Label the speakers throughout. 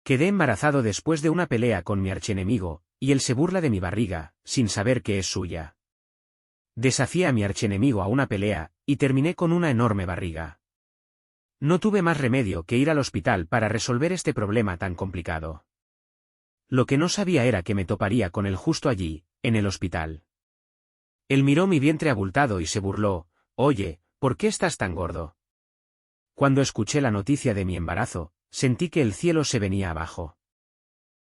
Speaker 1: Quedé embarazado después de una pelea con mi archienemigo, y él se burla de mi barriga, sin saber que es suya. Desafié a mi archienemigo a una pelea, y terminé con una enorme barriga. No tuve más remedio que ir al hospital para resolver este problema tan complicado. Lo que no sabía era que me toparía con él justo allí, en el hospital. Él miró mi vientre abultado y se burló: «Oye, ¿por qué estás tan gordo?». Cuando escuché la noticia de mi embarazo, sentí que el cielo se venía abajo.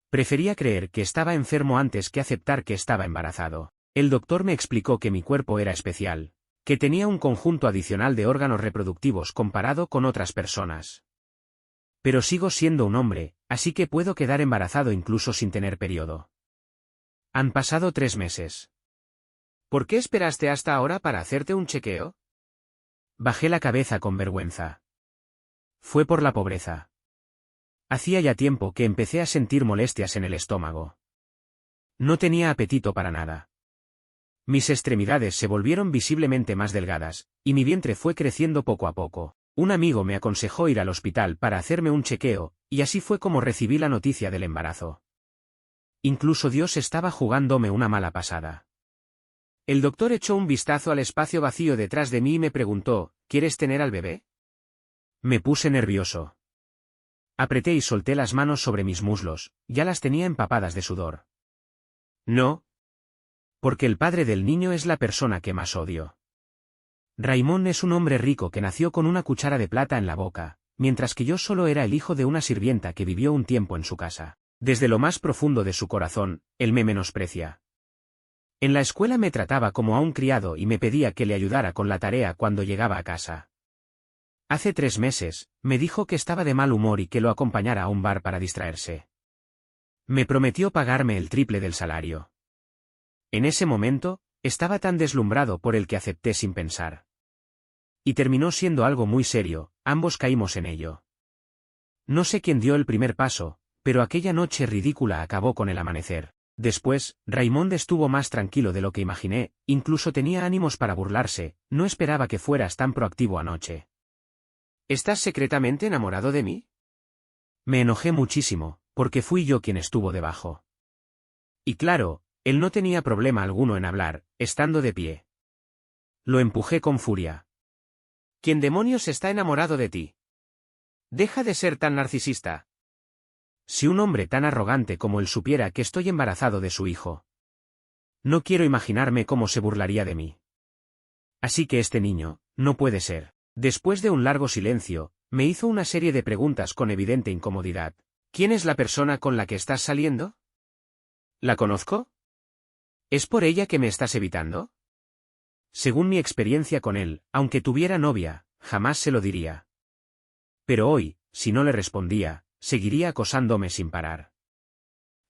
Speaker 1: Prefería creer que estaba enfermo antes que aceptar que estaba embarazado. El doctor me explicó que mi cuerpo era especial, que tenía un conjunto adicional de órganos reproductivos comparado con otras personas. Pero sigo siendo un hombre, así que puedo quedar embarazado incluso sin tener periodo. Han pasado 3 meses.
Speaker 2: ¿Por qué esperaste hasta ahora para hacerte un chequeo?
Speaker 1: Bajé la cabeza con vergüenza. Fue por la pobreza. Hacía ya tiempo que empecé a sentir molestias en el estómago. No tenía apetito para nada. Mis extremidades se volvieron visiblemente más delgadas, y mi vientre fue creciendo poco a poco. Un amigo me aconsejó ir al hospital para hacerme un chequeo, y así fue como recibí la noticia del embarazo. Incluso Dios estaba jugándome una mala pasada.
Speaker 2: El doctor echó un vistazo al espacio vacío detrás de mí y me preguntó: ¿quieres tener al bebé?
Speaker 1: Me puse nervioso. Apreté y solté las manos sobre mis muslos, ya las tenía empapadas de sudor.
Speaker 2: No.
Speaker 1: Porque el padre del niño es la persona que más odio. Raymond es un hombre rico que nació con una cuchara de plata en la boca, mientras que yo solo era el hijo de una sirvienta que vivió un tiempo en su casa. Desde lo más profundo de su corazón, él me menosprecia. En la escuela me trataba como a un criado y me pedía que le ayudara con la tarea cuando llegaba a casa. Hace 3 meses, me dijo que estaba de mal humor y que lo acompañara a un bar para distraerse. Me prometió pagarme el triple del salario. En ese momento, estaba tan deslumbrado por el que acepté sin pensar. Y terminó siendo algo muy serio, ambos caímos en ello. No sé quién dio el primer paso, pero aquella noche ridícula acabó con el amanecer. Después, Raymond estuvo más tranquilo de lo que imaginé, incluso tenía ánimos para burlarse. No esperaba que fueras tan proactivo anoche.
Speaker 2: ¿Estás secretamente enamorado de mí?
Speaker 1: Me enojé muchísimo, porque fui yo quien estuvo debajo. Y claro, él no tenía problema alguno en hablar, estando de pie. Lo empujé con furia.
Speaker 2: ¿Quién demonios está enamorado de ti? Deja de ser tan narcisista.
Speaker 1: Si un hombre tan arrogante como él supiera que estoy embarazado de su hijo. No quiero imaginarme cómo se burlaría de mí. Así que este niño, no puede ser. Después de un largo silencio, me hizo una serie de preguntas con evidente incomodidad.
Speaker 2: ¿Quién es la persona con la que estás saliendo?
Speaker 1: ¿La conozco?
Speaker 2: ¿Es por ella que me estás evitando?
Speaker 1: Según mi experiencia con él, aunque tuviera novia, jamás se lo diría. Pero hoy, si no le respondía, seguiría acosándome sin parar.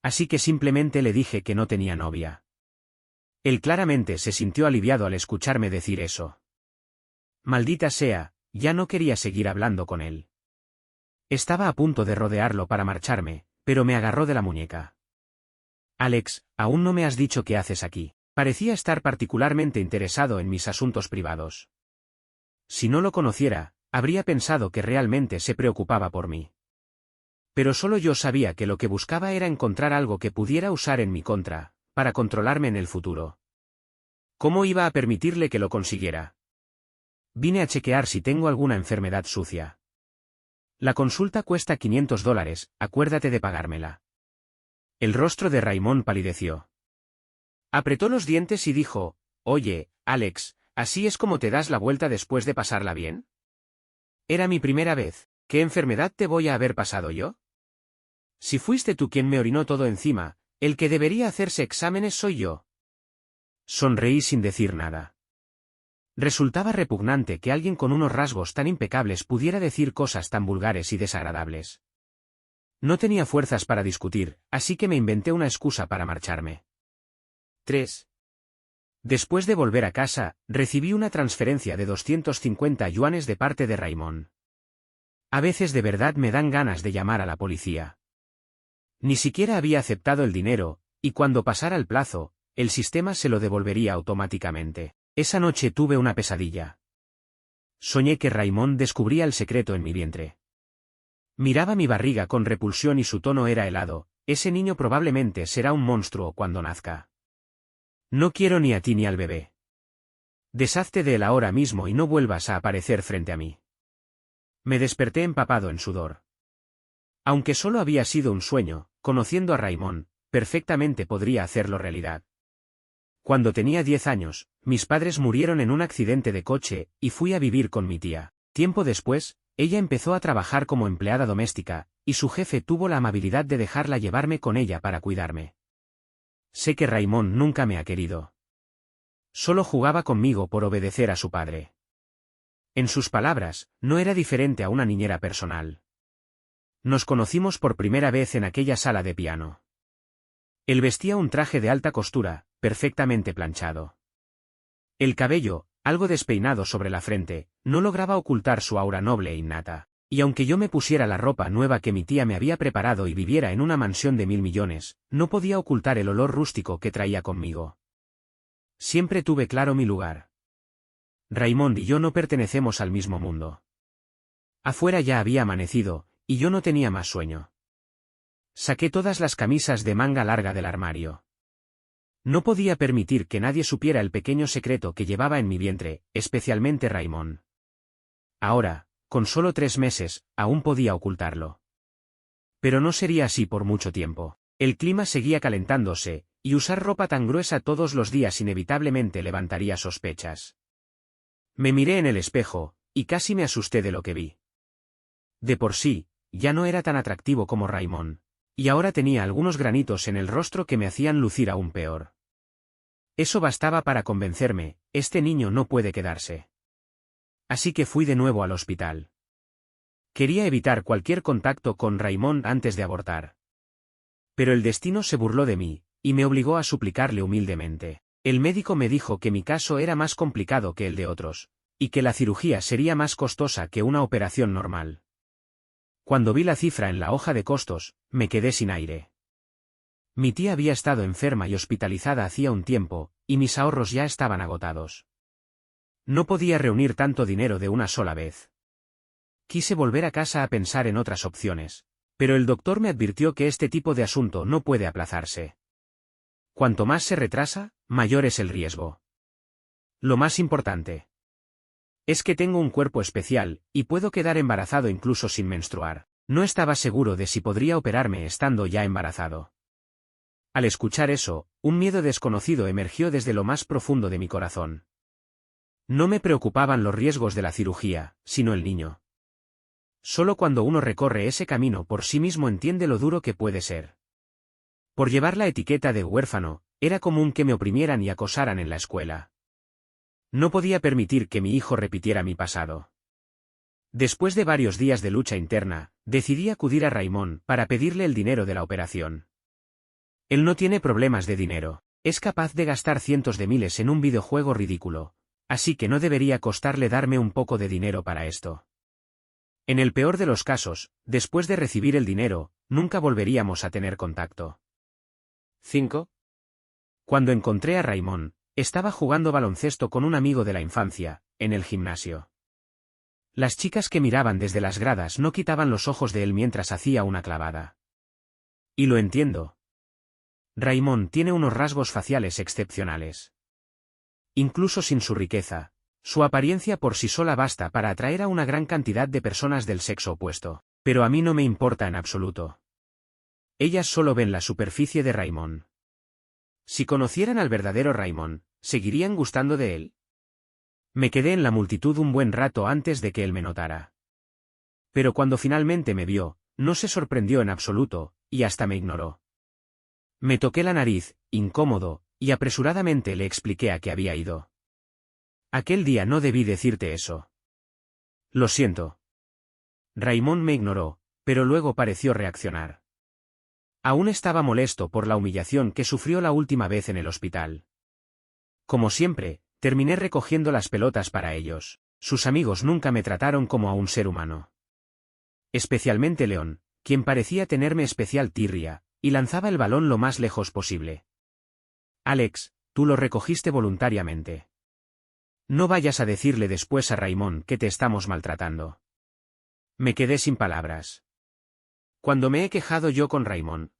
Speaker 1: Así que simplemente le dije que no tenía novia. Él claramente se sintió aliviado al escucharme decir eso. Maldita sea, ya no quería seguir hablando con él. Estaba a punto de rodearlo para marcharme, pero me agarró de la muñeca. Alex, aún no me has dicho qué haces aquí. Parecía estar particularmente interesado en mis asuntos privados. Si no lo conociera, habría pensado que realmente se preocupaba por mí. Pero solo yo sabía que lo que buscaba era encontrar algo que pudiera usar en mi contra, para controlarme en el futuro. ¿Cómo iba a permitirle que lo consiguiera? Vine a chequear si tengo alguna enfermedad sucia. La consulta cuesta $500, acuérdate de pagármela. El rostro de Raymond palideció.
Speaker 2: Apretó los dientes y dijo: «Oye, Alex, ¿así es como te das la vuelta después de pasarla bien? Era mi primera vez, ¿qué enfermedad te voy a haber pasado yo? Si fuiste tú quien me orinó todo encima, el que debería hacerse exámenes soy yo».
Speaker 1: Sonreí sin decir nada. Resultaba repugnante que alguien con unos rasgos tan impecables pudiera decir cosas tan vulgares y desagradables. No tenía fuerzas para discutir, así que me inventé una excusa para marcharme.
Speaker 2: 3.
Speaker 1: Después de volver a casa, recibí una transferencia de 250 yuanes de parte de Raymond. A veces de verdad me dan ganas de llamar a la policía. Ni siquiera había aceptado el dinero, y cuando pasara el plazo, el sistema se lo devolvería automáticamente. Esa noche tuve una pesadilla. Soñé que Raymond descubría el secreto en mi vientre. Miraba mi barriga con repulsión y su tono era helado. Ese niño probablemente será un monstruo cuando nazca. No quiero ni a ti ni al bebé. Deshazte de él ahora mismo y no vuelvas a aparecer frente a mí. Me desperté empapado en sudor. Aunque solo había sido un sueño, conociendo a Raymond, perfectamente podría hacerlo realidad. Cuando tenía 10 años, mis padres murieron en un accidente de coche, y fui a vivir con mi tía. Tiempo después, ella empezó a trabajar como empleada doméstica, y su jefe tuvo la amabilidad de dejarla llevarme con ella para cuidarme. Sé que Raymond nunca me ha querido. Solo jugaba conmigo por obedecer a su padre. En sus palabras, no era diferente a una niñera personal. Nos conocimos por primera vez en aquella sala de piano. Él vestía un traje de alta costura, perfectamente planchado. El cabello, algo despeinado sobre la frente, no lograba ocultar su aura noble e innata. Y aunque yo me pusiera la ropa nueva que mi tía me había preparado y viviera en una mansión de 1000 millones, no podía ocultar el olor rústico que traía conmigo. Siempre tuve claro mi lugar. Raymond y yo no pertenecemos al mismo mundo. Afuera ya había amanecido, y yo no tenía más sueño. Saqué todas las camisas de manga larga del armario. No podía permitir que nadie supiera el pequeño secreto que llevaba en mi vientre, especialmente Raymond. Ahora, con solo 3 meses, aún podía ocultarlo. Pero no sería así por mucho tiempo. El clima seguía calentándose, y usar ropa tan gruesa todos los días inevitablemente levantaría sospechas. Me miré en el espejo, y casi me asusté de lo que vi. De por sí, ya no era tan atractivo como Raymond, y ahora tenía algunos granitos en el rostro que me hacían lucir aún peor. Eso bastaba para convencerme, este niño no puede quedarse. Así que fui de nuevo al hospital. Quería evitar cualquier contacto con Raymond antes de abortar. Pero el destino se burló de mí, y me obligó a suplicarle humildemente. El médico me dijo que mi caso era más complicado que el de otros, y que la cirugía sería más costosa que una operación normal. Cuando vi la cifra en la hoja de costos, me quedé sin aire. Mi tía había estado enferma y hospitalizada hacía un tiempo, y mis ahorros ya estaban agotados. No podía reunir tanto dinero de una sola vez. Quise volver a casa a pensar en otras opciones, pero el doctor me advirtió que este tipo de asunto no puede aplazarse. Cuanto más se retrasa, mayor es el riesgo. Lo más importante es que tengo un cuerpo especial, y puedo quedar embarazado incluso sin menstruar. No estaba seguro de si podría operarme estando ya embarazado. Al escuchar eso, un miedo desconocido emergió desde lo más profundo de mi corazón. No me preocupaban los riesgos de la cirugía, sino el niño. Solo cuando uno recorre ese camino por sí mismo entiende lo duro que puede ser. Por llevar la etiqueta de huérfano, era común que me oprimieran y acosaran en la escuela. No podía permitir que mi hijo repitiera mi pasado. Después de varios días de lucha interna, decidí acudir a Raymond para pedirle el dinero de la operación. Él no tiene problemas de dinero, es capaz de gastar cientos de miles en un videojuego ridículo, así que no debería costarle darme un poco de dinero para esto. En el peor de los casos, después de recibir el dinero, nunca volveríamos a tener contacto. 5. Cuando encontré a Raymond, estaba jugando baloncesto con un amigo de la infancia, en el gimnasio. Las chicas que miraban desde las gradas no quitaban los ojos de él mientras hacía una clavada. Y lo entiendo. Raymond tiene unos rasgos faciales excepcionales. Incluso sin su riqueza, su apariencia por sí sola basta para atraer a una gran cantidad de personas del sexo opuesto, pero a mí no me importa en absoluto. Ellas solo ven la superficie de Raymond. Si conocieran al verdadero Raymond, ¿seguirían gustando de él? Me quedé en la multitud un buen rato antes de que él me notara. Pero cuando finalmente me vio, no se sorprendió en absoluto, y hasta me ignoró. Me toqué la nariz, incómodo, y apresuradamente le expliqué a qué había ido. Aquel día no debí decirte eso. Lo siento. Raymond me ignoró, pero luego pareció reaccionar. Aún estaba molesto por la humillación que sufrió la última vez en el hospital. Como siempre, terminé recogiendo las pelotas para ellos. Sus amigos nunca me trataron como a un ser humano. Especialmente Leon, quien parecía tenerme especial tirria, y lanzaba el balón lo más lejos posible. Alex, tú lo recogiste voluntariamente. No vayas a decirle después a Raymond que te estamos maltratando. Me quedé sin palabras. Cuando me he quejado yo con Raymond.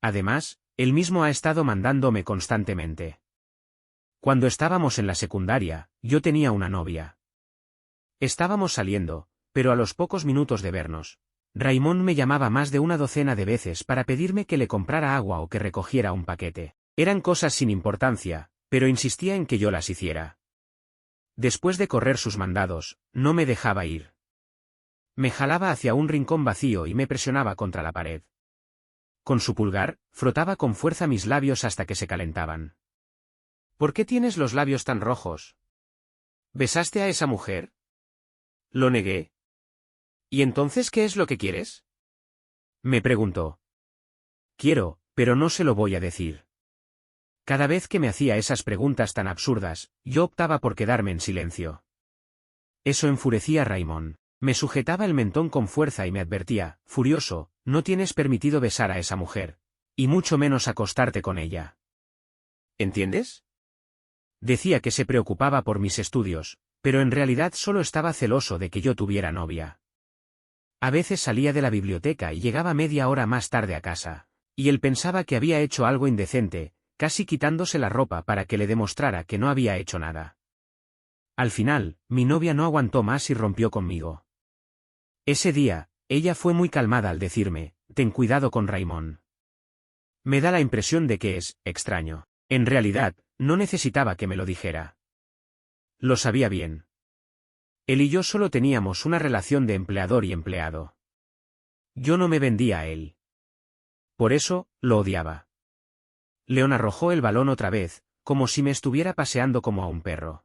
Speaker 1: Además, él mismo ha estado mandándome constantemente. Cuando estábamos en la secundaria, yo tenía una novia. Estábamos saliendo, pero a los pocos minutos de vernos, Raymond me llamaba más de una docena de veces para pedirme que le comprara agua o que recogiera un paquete. Eran cosas sin importancia, pero insistía en que yo las hiciera. Después de correr sus mandados, no me dejaba ir. Me jalaba hacia un rincón vacío y me presionaba contra la pared. Con su pulgar, frotaba con fuerza mis labios hasta que se calentaban. ¿Por qué tienes los labios tan rojos? ¿Besaste a esa mujer? Lo negué. ¿Y entonces qué es lo que quieres? Me preguntó. Quiero, pero no se lo voy a decir. Cada vez que me hacía esas preguntas tan absurdas, yo optaba por quedarme en silencio. Eso enfurecía a Raymond. Me sujetaba el mentón con fuerza y me advertía, furioso, no tienes permitido besar a esa mujer, y mucho menos acostarte con ella. ¿Entiendes? Decía que se preocupaba por mis estudios, pero en realidad solo estaba celoso de que yo tuviera novia. A veces salía de la biblioteca y llegaba media hora más tarde a casa, y él pensaba que había hecho algo indecente, casi quitándose la ropa para que le demostrara que no había hecho nada. Al final, mi novia no aguantó más y rompió conmigo. Ese día, ella fue muy calmada al decirme, ten cuidado con Raymond. Me da la impresión de que es extraño. En realidad, no necesitaba que me lo dijera. Lo sabía bien. Él y yo solo teníamos una relación de empleador y empleado. Yo no me vendía a él. Por eso, lo odiaba. Leon arrojó el balón otra vez, como si me estuviera paseando como a un perro.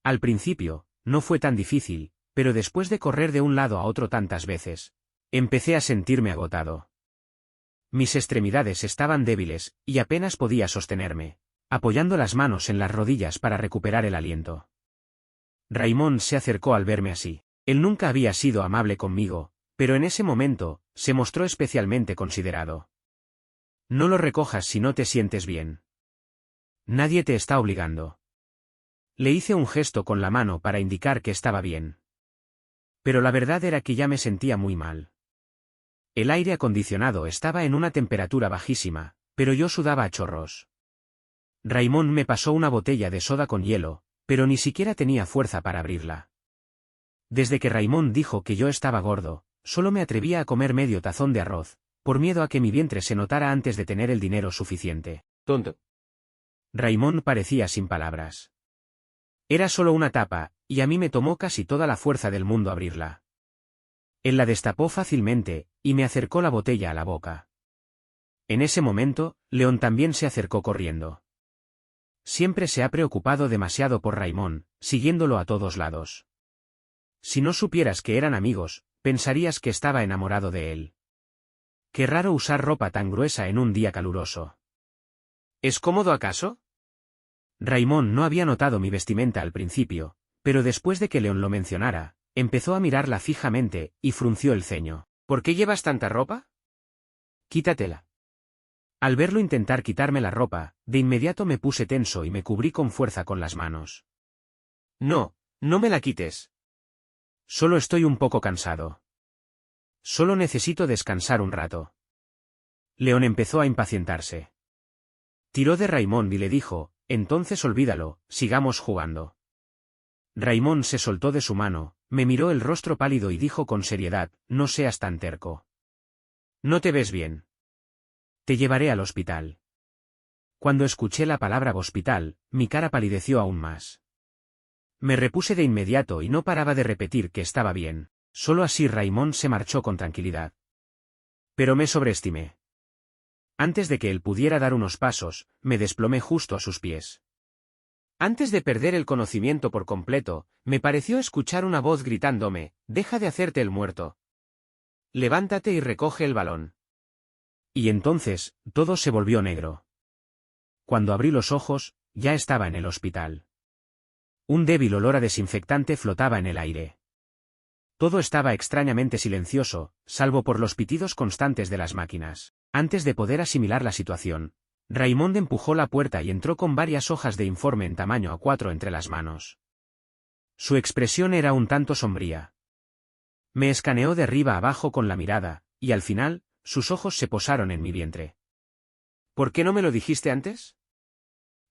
Speaker 1: Al principio, no fue tan difícil, pero después de correr de un lado a otro tantas veces, empecé a sentirme agotado. Mis extremidades estaban débiles, y apenas podía sostenerme, apoyando las manos en las rodillas para recuperar el aliento. Raymond se acercó al verme así. Él nunca había sido amable conmigo, pero en ese momento, se mostró especialmente considerado. No lo recojas si no te sientes bien. Nadie te está obligando. Le hice un gesto con la mano para indicar que estaba bien. Pero la verdad era que ya me sentía muy mal. El aire acondicionado estaba en una temperatura bajísima, pero yo sudaba a chorros. Raymond me pasó una botella de soda con hielo, pero ni siquiera tenía fuerza para abrirla. Desde que Raymond dijo que yo estaba gordo, solo me atrevía a comer medio tazón de arroz, por miedo a que mi vientre se notara antes de tener el dinero suficiente.
Speaker 2: Tonto.
Speaker 1: Raymond parecía sin palabras. Era solo una tapa, y a mí me tomó casi toda la fuerza del mundo abrirla. Él la destapó fácilmente, y me acercó la botella a la boca. En ese momento, Leon también se acercó corriendo. Siempre se ha preocupado demasiado por Raymond, siguiéndolo a todos lados. Si no supieras que eran amigos, pensarías que estaba enamorado de él. Qué raro usar ropa tan gruesa en un día caluroso. ¿Es cómodo acaso? Raymond no había notado mi vestimenta al principio, pero después de que Leon lo mencionara, empezó a mirarla fijamente, y frunció el ceño. ¿Por qué llevas tanta ropa? Quítatela. Al verlo intentar quitarme la ropa, de inmediato me puse tenso y me cubrí con fuerza con las manos. No, no me la quites. Solo estoy un poco cansado. Solo necesito descansar un rato. Leon empezó a impacientarse. Tiró de Raymond y le dijo, entonces olvídalo, sigamos jugando. Raymond se soltó de su mano, me miró el rostro pálido y dijo con seriedad, no seas tan terco. No te ves bien. Te llevaré al hospital. Cuando escuché la palabra hospital, mi cara palideció aún más. Me repuse de inmediato y no paraba de repetir que estaba bien, solo así Raymond se marchó con tranquilidad. Pero me sobreestimé. Antes de que él pudiera dar unos pasos, me desplomé justo a sus pies. Antes de perder el conocimiento por completo, me pareció escuchar una voz gritándome, «Deja de hacerte el muerto. Levántate y recoge el balón». Y entonces, todo se volvió negro. Cuando abrí los ojos, ya estaba en el hospital. Un débil olor a desinfectante flotaba en el aire. Todo estaba extrañamente silencioso, salvo por los pitidos constantes de las máquinas. Antes de poder asimilar la situación, Raymond empujó la puerta y entró con varias hojas de informe en tamaño A4 entre las manos. Su expresión era un tanto sombría. Me escaneó de arriba abajo con la mirada, y al final, sus ojos se posaron en mi vientre. ¿Por qué no me lo dijiste antes?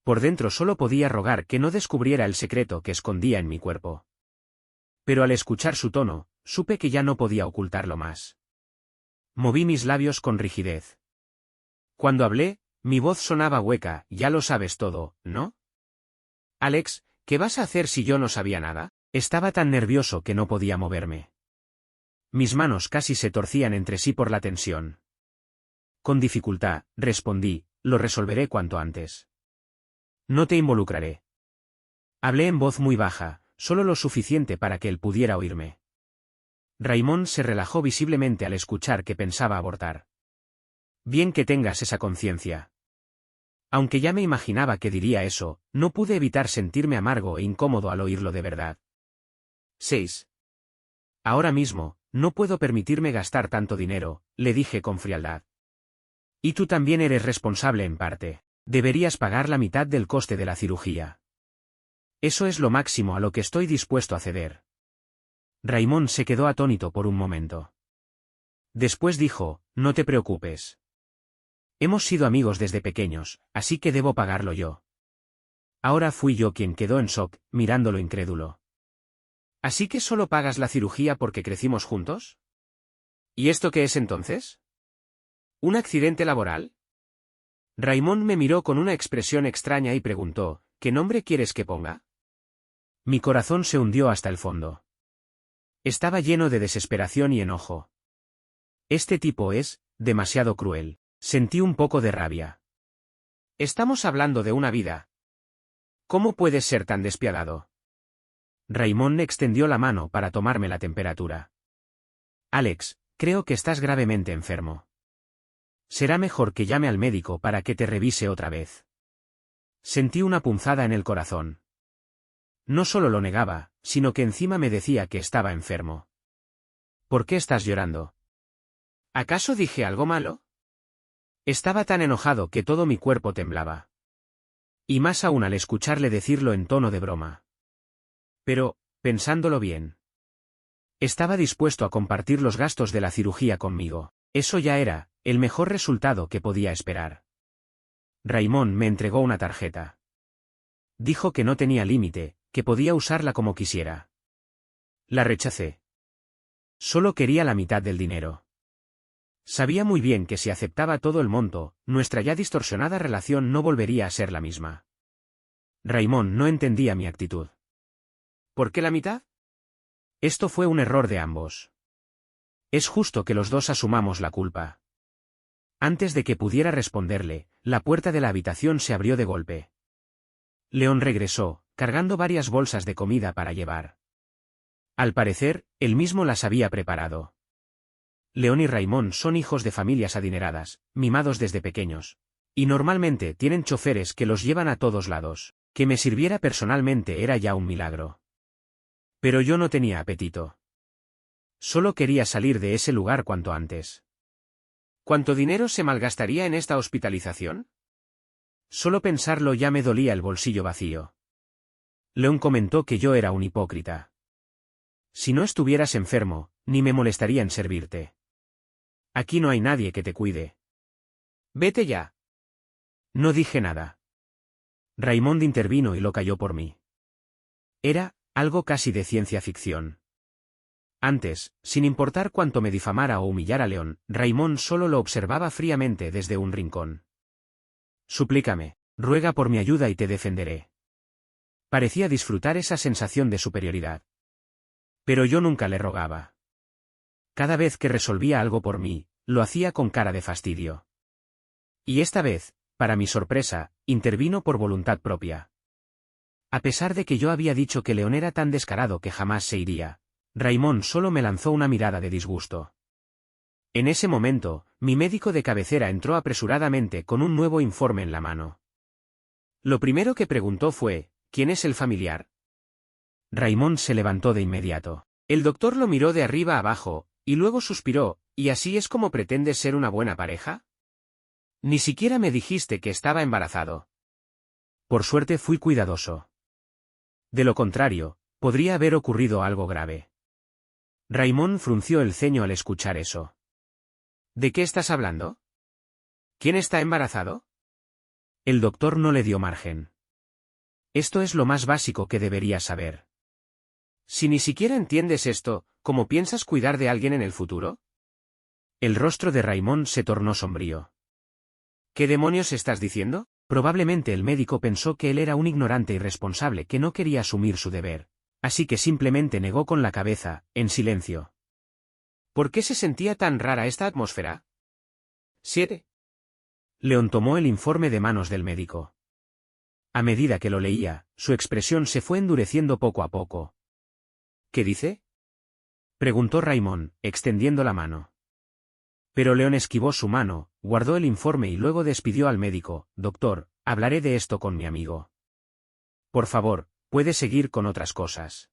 Speaker 1: Por dentro solo podía rogar que no descubriera el secreto que escondía en mi cuerpo. Pero al escuchar su tono, supe que ya no podía ocultarlo más. Moví mis labios con rigidez. Cuando hablé, mi voz sonaba hueca. Ya lo sabes todo, ¿no? Alex, ¿qué vas a hacer si yo no sabía nada? Estaba tan nervioso que no podía moverme. Mis manos casi se torcían entre sí por la tensión. Con dificultad, respondí, lo resolveré cuanto antes. No te involucraré. Hablé en voz muy baja, solo lo suficiente para que él pudiera oírme. Raymond se relajó visiblemente al escuchar que pensaba abortar. Bien que tengas esa conciencia. Aunque ya me imaginaba que diría eso, no pude evitar sentirme amargo e incómodo al oírlo de verdad. 6. Ahora mismo, no puedo permitirme gastar tanto dinero, le dije con frialdad. Y tú también eres responsable en parte. Deberías pagar la mitad del coste de la cirugía. Eso es lo máximo a lo que estoy dispuesto a ceder. Raymond se quedó atónito por un momento. Después dijo, no te preocupes. Hemos sido amigos desde pequeños, así que debo pagarlo yo. Ahora fui yo quien quedó en shock, mirándolo incrédulo. ¿Así que solo pagas la cirugía porque crecimos juntos? ¿Y esto qué es entonces? ¿Un accidente laboral? Raymond me miró con una expresión extraña y preguntó, ¿qué nombre quieres que ponga? Mi corazón se hundió hasta el fondo. Estaba lleno de desesperación y enojo. Este tipo es demasiado cruel. Sentí un poco de rabia. Estamos hablando de una vida. ¿Cómo puedes ser tan despiadado? Raymond extendió la mano para tomarme la temperatura. Alex, creo que estás gravemente enfermo. Será mejor que llame al médico para que te revise otra vez. Sentí una punzada en el corazón. No solo lo negaba, sino que encima me decía que estaba enfermo. ¿Por qué estás llorando? ¿Acaso dije algo malo? Estaba tan enojado que todo mi cuerpo temblaba. Y más aún al escucharle decirlo en tono de broma. Pero, pensándolo bien, estaba dispuesto a compartir los gastos de la cirugía conmigo. Eso ya era el mejor resultado que podía esperar. Raymond me entregó una tarjeta. Dijo que no tenía límite, que podía usarla como quisiera. La rechacé. Solo quería la mitad del dinero. Sabía muy bien que si aceptaba todo el monto, nuestra ya distorsionada relación no volvería a ser la misma. Raymond no entendía mi actitud. ¿Por qué la mitad? Esto fue un error de ambos. Es justo que los dos asumamos la culpa. Antes de que pudiera responderle, la puerta de la habitación se abrió de golpe. León regresó, cargando varias bolsas de comida para llevar. Al parecer, él mismo las había preparado. León y Raymond son hijos de familias adineradas, mimados desde pequeños. Y normalmente tienen choferes que los llevan a todos lados. Que me sirviera personalmente era ya un milagro. Pero yo no tenía apetito. Solo quería salir de ese lugar cuanto antes. ¿Cuánto dinero se malgastaría en esta hospitalización? Solo pensarlo ya me dolía el bolsillo vacío. León comentó que yo era un hipócrita. Si no estuvieras enfermo, ni me molestaría en servirte. Aquí no hay nadie que te cuide. Vete ya. No dije nada. Raymond intervino y lo calló por mí. Era algo casi de ciencia ficción. Antes, sin importar cuánto me difamara o humillara a León, Raymond solo lo observaba fríamente desde un rincón. Suplícame, ruega por mi ayuda y te defenderé. Parecía disfrutar esa sensación de superioridad. Pero yo nunca le rogaba. Cada vez que resolvía algo por mí, lo hacía con cara de fastidio. Y esta vez, para mi sorpresa, intervino por voluntad propia. A pesar de que yo había dicho que León era tan descarado que jamás se iría, Raymond solo me lanzó una mirada de disgusto. En ese momento, mi médico de cabecera entró apresuradamente con un nuevo informe en la mano. Lo primero que preguntó fue, ¿quién es el familiar? Raymond se levantó de inmediato. El doctor lo miró de arriba a abajo, y luego suspiró, ¿y así es como pretendes ser una buena pareja? Ni siquiera me dijiste que estaba embarazado. Por suerte fui cuidadoso. De lo contrario, podría haber ocurrido algo grave. Raymond frunció el ceño al escuchar eso.
Speaker 2: ¿De qué estás hablando? ¿Quién está embarazado?
Speaker 1: El doctor no le dio margen. Esto es lo más básico que deberías saber.
Speaker 2: Si ni siquiera entiendes esto, ¿cómo piensas cuidar de alguien en el futuro?
Speaker 1: El rostro de Raymond se tornó sombrío.
Speaker 2: ¿Qué demonios estás diciendo?
Speaker 1: Probablemente el médico pensó que él era un ignorante irresponsable que no quería asumir su deber, así que simplemente negó con la cabeza, en silencio.
Speaker 2: ¿Por qué se sentía tan rara esta atmósfera? 7.
Speaker 1: Leon tomó el informe de manos del médico. A medida que lo leía, su expresión se fue endureciendo poco a poco.
Speaker 2: ¿Qué dice?
Speaker 1: Preguntó Raymond, extendiendo la mano. Pero Leon esquivó su mano, guardó el informe y luego despidió al médico. Doctor, hablaré de esto con mi amigo. Por favor, puede seguir con otras cosas.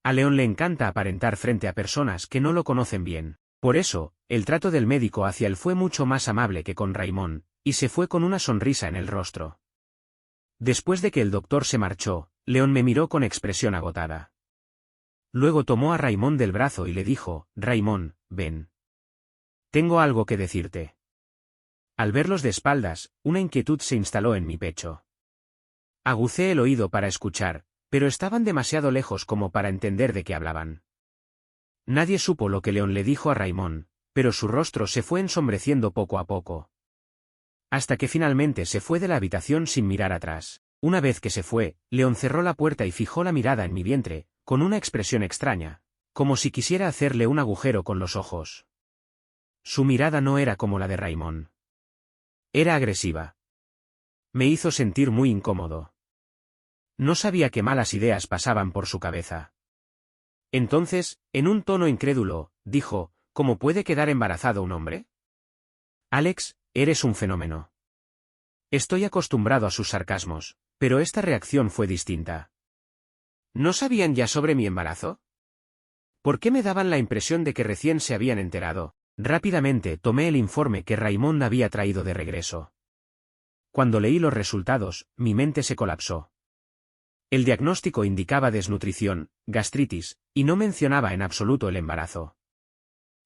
Speaker 1: A Leon le encanta aparentar frente a personas que no lo conocen bien. Por eso, el trato del médico hacia él fue mucho más amable que con Raymond, y se fue con una sonrisa en el rostro. Después de que el doctor se marchó, Leon me miró con expresión agotada. Luego tomó a Raymond del brazo y le dijo, Raymond, ven. Tengo algo que decirte. Al verlos de espaldas, una inquietud se instaló en mi pecho. Agucé el oído para escuchar, pero estaban demasiado lejos como para entender de qué hablaban. Nadie supo lo que Leon le dijo a Raymond, pero su rostro se fue ensombreciendo poco a poco. Hasta que finalmente se fue de la habitación sin mirar atrás. Una vez que se fue, Leon cerró la puerta y fijó la mirada en mi vientre, con una expresión extraña, como si quisiera hacerle un agujero con los ojos. Su mirada no era como la de Raymond. Era agresiva. Me hizo sentir muy incómodo. No sabía qué malas ideas pasaban por su cabeza. Entonces, en un tono incrédulo, dijo, ¿cómo puede quedar embarazado un hombre? Alex, eres un fenómeno. Estoy acostumbrado a sus sarcasmos, pero esta reacción fue distinta.
Speaker 2: ¿No sabían ya sobre mi embarazo? ¿Por qué me daban la impresión de que recién se habían enterado?
Speaker 1: Rápidamente tomé el informe que Raymond había traído de regreso. Cuando leí los resultados, mi mente se colapsó. El diagnóstico indicaba desnutrición, gastritis, y no mencionaba en absoluto el embarazo.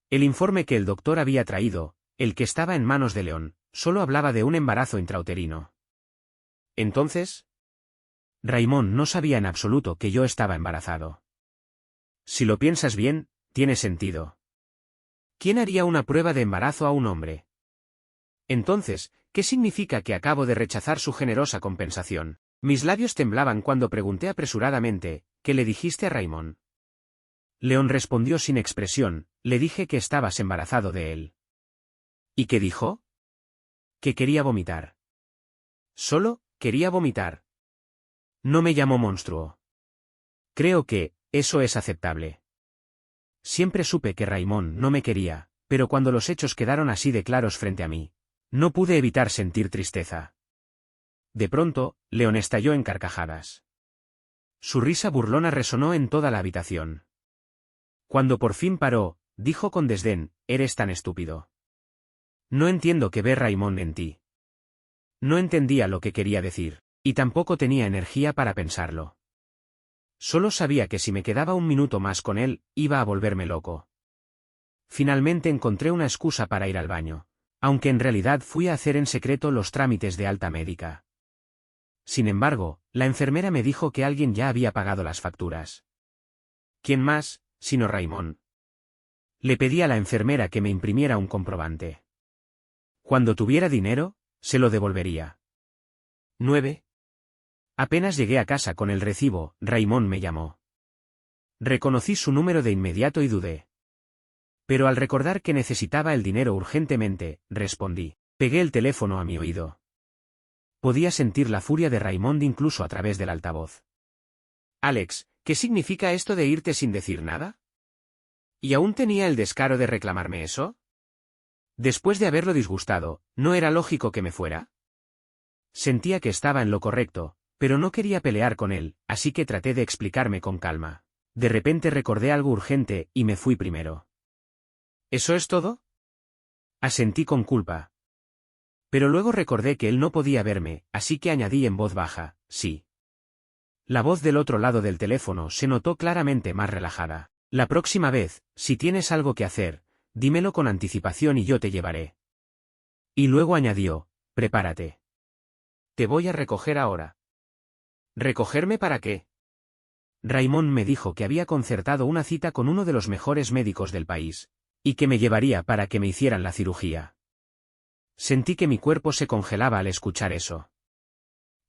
Speaker 1: El informe que el doctor había traído, el que estaba en manos de Leon, solo hablaba de un embarazo intrauterino.
Speaker 2: Entonces,
Speaker 1: Raymond no sabía en absoluto que yo estaba embarazado. Si lo piensas bien, tiene sentido.
Speaker 2: ¿Quién haría una prueba de embarazo a un hombre? Entonces, ¿qué significa que acabo de rechazar su generosa compensación? Mis labios temblaban cuando pregunté apresuradamente, ¿qué le dijiste a Raymond?
Speaker 1: Leon respondió sin expresión, le dije que estabas embarazado de él.
Speaker 2: ¿Y qué dijo?
Speaker 1: Que quería vomitar.
Speaker 2: Solo, quería vomitar.
Speaker 1: No me llamó monstruo. Creo que, eso es aceptable. Siempre supe que Raymond no me quería, pero cuando los hechos quedaron así de claros frente a mí, no pude evitar sentir tristeza. De pronto, Leon estalló en carcajadas. Su risa burlona resonó en toda la habitación. Cuando por fin paró, dijo con desdén, «Eres tan estúpido. No entiendo qué ve Raymond en ti». No entendía lo que quería decir, y tampoco tenía energía para pensarlo. Solo sabía que si me quedaba un minuto más con él, iba a volverme loco. Finalmente encontré una excusa para ir al baño, aunque en realidad fui a hacer en secreto los trámites de alta médica. Sin embargo, la enfermera me dijo que alguien ya había pagado las facturas.
Speaker 2: ¿Quién más, sino Raymond?
Speaker 1: Le pedí a la enfermera que me imprimiera un comprobante. Cuando tuviera dinero, se lo devolvería.
Speaker 2: 9.
Speaker 1: Apenas llegué a casa con el recibo, Raymond me llamó. Reconocí su número de inmediato y dudé. Pero al recordar que necesitaba el dinero urgentemente, respondí. Pegué el teléfono a mi oído. Podía sentir la furia de Raymond incluso a través del altavoz.
Speaker 2: Alex, ¿qué significa esto de irte sin decir nada? ¿Y aún tenía el descaro de reclamarme eso? Después de haberlo disgustado, ¿no era lógico que me fuera?
Speaker 1: Sentía que estaba en lo correcto, pero no quería pelear con él, así que traté de explicarme con calma. De repente recordé algo urgente, y me fui primero.
Speaker 2: ¿Eso es todo?
Speaker 1: Asentí con culpa. Pero luego recordé que él no podía verme, así que añadí en voz baja, sí. La voz del otro lado del teléfono se notó claramente más relajada. La próxima vez, si tienes algo que hacer, dímelo con anticipación y yo te llevaré. Y luego añadió, prepárate. Te voy a recoger ahora.
Speaker 2: ¿Recogerme para qué?
Speaker 1: Raymond me dijo que había concertado una cita con uno de los mejores médicos del país, y que me llevaría para que me hicieran la cirugía. Sentí que mi cuerpo se congelaba al escuchar eso.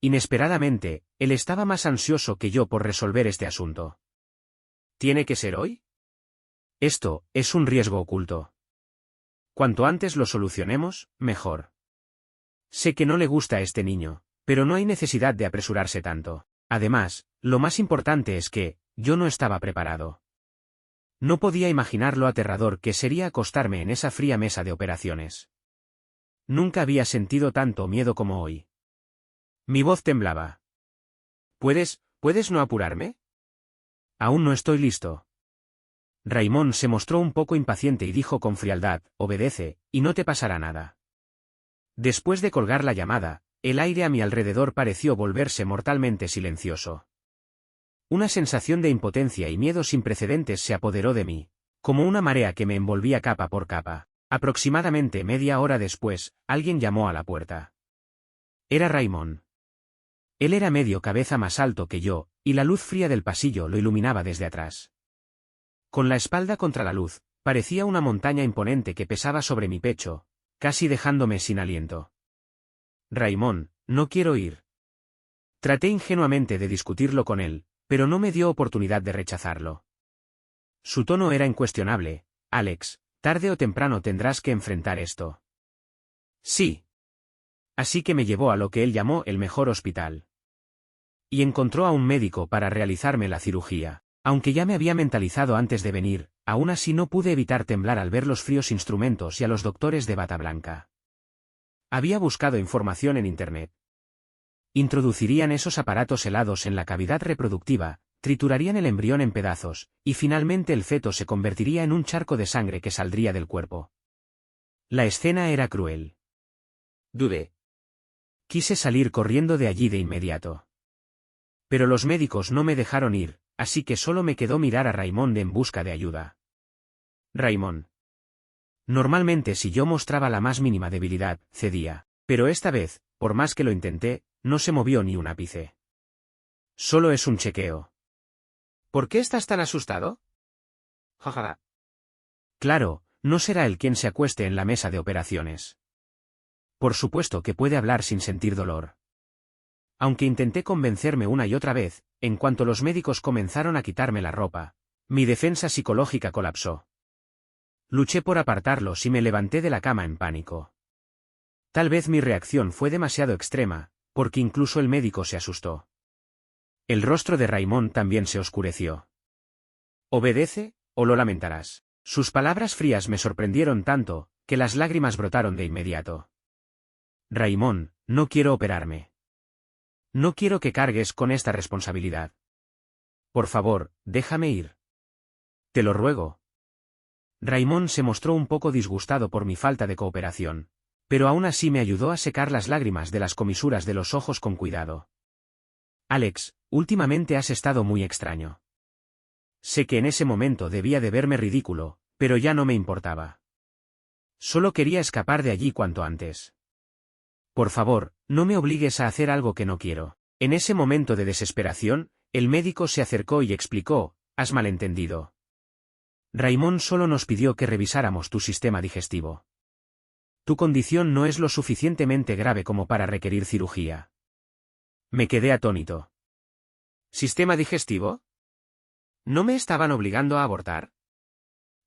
Speaker 1: Inesperadamente, él estaba más ansioso que yo por resolver este asunto.
Speaker 2: ¿Tiene que ser hoy?
Speaker 1: Esto es un riesgo oculto. Cuanto antes lo solucionemos, mejor. Sé que no le gusta a este niño, pero no hay necesidad de apresurarse tanto. Además, lo más importante es que, yo no estaba preparado. No podía imaginar lo aterrador que sería acostarme en esa fría mesa de operaciones. Nunca había sentido tanto miedo como hoy. Mi voz temblaba.
Speaker 2: ¿Puedes no apurarme?
Speaker 1: Aún no estoy listo. Raymond se mostró un poco impaciente y dijo con frialdad, obedece, y no te pasará nada. Después de colgar la llamada, el aire a mi alrededor pareció volverse mortalmente silencioso. Una sensación de impotencia y miedo sin precedentes se apoderó de mí, como una marea que me envolvía capa por capa. Aproximadamente media hora después, alguien llamó a la puerta. Era Raymond. Él era medio cabeza más alto que yo, y la luz fría del pasillo lo iluminaba desde atrás. Con la espalda contra la luz, parecía una montaña imponente que pesaba sobre mi pecho, casi dejándome sin aliento. Raymond, no quiero ir. Traté ingenuamente de discutirlo con él, pero no me dio oportunidad de rechazarlo. Su tono era incuestionable, Alex, tarde o temprano tendrás que enfrentar esto. Sí. Así que me llevó a lo que él llamó el mejor hospital. Y encontró a un médico para realizarme la cirugía. Aunque ya me había mentalizado antes de venir, aún así no pude evitar temblar al ver los fríos instrumentos y a los doctores de bata blanca. Había buscado información en Internet. Introducirían esos aparatos helados en la cavidad reproductiva, triturarían el embrión en pedazos, y finalmente el feto se convertiría en un charco de sangre que saldría del cuerpo. La escena era cruel.
Speaker 2: Dudé.
Speaker 1: Quise salir corriendo de allí de inmediato. Pero los médicos no me dejaron ir, así que solo me quedó mirar a Raymond en busca de ayuda. Raymond. Normalmente si yo mostraba la más mínima debilidad, cedía, pero esta vez, por más que lo intenté, no se movió ni un ápice. Solo es un chequeo.
Speaker 2: ¿Por qué estás tan asustado? Jaja.
Speaker 1: Claro, no será él quien se acueste en la mesa de operaciones. Por supuesto que puede hablar sin sentir dolor. Aunque intenté convencerme una y otra vez, en cuanto los médicos comenzaron a quitarme la ropa, mi defensa psicológica colapsó. Luché por apartarlos y me levanté de la cama en pánico. Tal vez mi reacción fue demasiado extrema, porque incluso el médico se asustó. El rostro de Raymond también se oscureció. «¿Obedece, o lo lamentarás?» Sus palabras frías me sorprendieron tanto, que las lágrimas brotaron de inmediato. «Raymond, no quiero operarme. No quiero que cargues con esta responsabilidad. Por favor, déjame ir. Te lo ruego». Raymond se mostró un poco disgustado por mi falta de cooperación, pero aún así me ayudó a secar las lágrimas de las comisuras de los ojos con cuidado. «Alex, últimamente has estado muy extraño. Sé que en ese momento debía de verme ridículo, pero ya no me importaba. Solo quería escapar de allí cuanto antes. Por favor, no me obligues a hacer algo que no quiero». En ese momento de desesperación, el médico se acercó y explicó, «Has malentendido. Raymond solo nos pidió que revisáramos tu sistema digestivo. Tu condición no es lo suficientemente grave como para requerir cirugía». Me quedé atónito.
Speaker 2: ¿Sistema digestivo? ¿No me estaban obligando a abortar?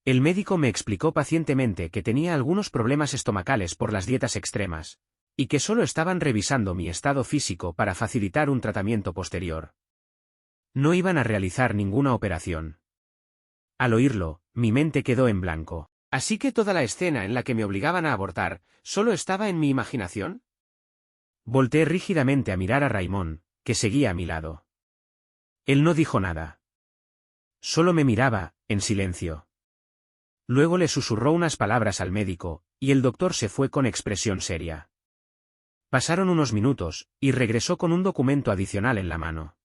Speaker 1: El médico me explicó pacientemente que tenía algunos problemas estomacales por las dietas extremas, y que solo estaban revisando mi estado físico para facilitar un tratamiento posterior. No iban a realizar ninguna operación. Al oírlo, mi mente quedó en blanco.
Speaker 2: ¿Así que toda la escena en la que me obligaban a abortar, solo estaba en mi imaginación?
Speaker 1: Volteé rígidamente a mirar a Raymond, que seguía a mi lado. Él no dijo nada. Solo me miraba, en silencio. Luego le susurró unas palabras al médico, y el doctor se fue con expresión seria. Pasaron unos minutos, y regresó con un documento adicional en la mano.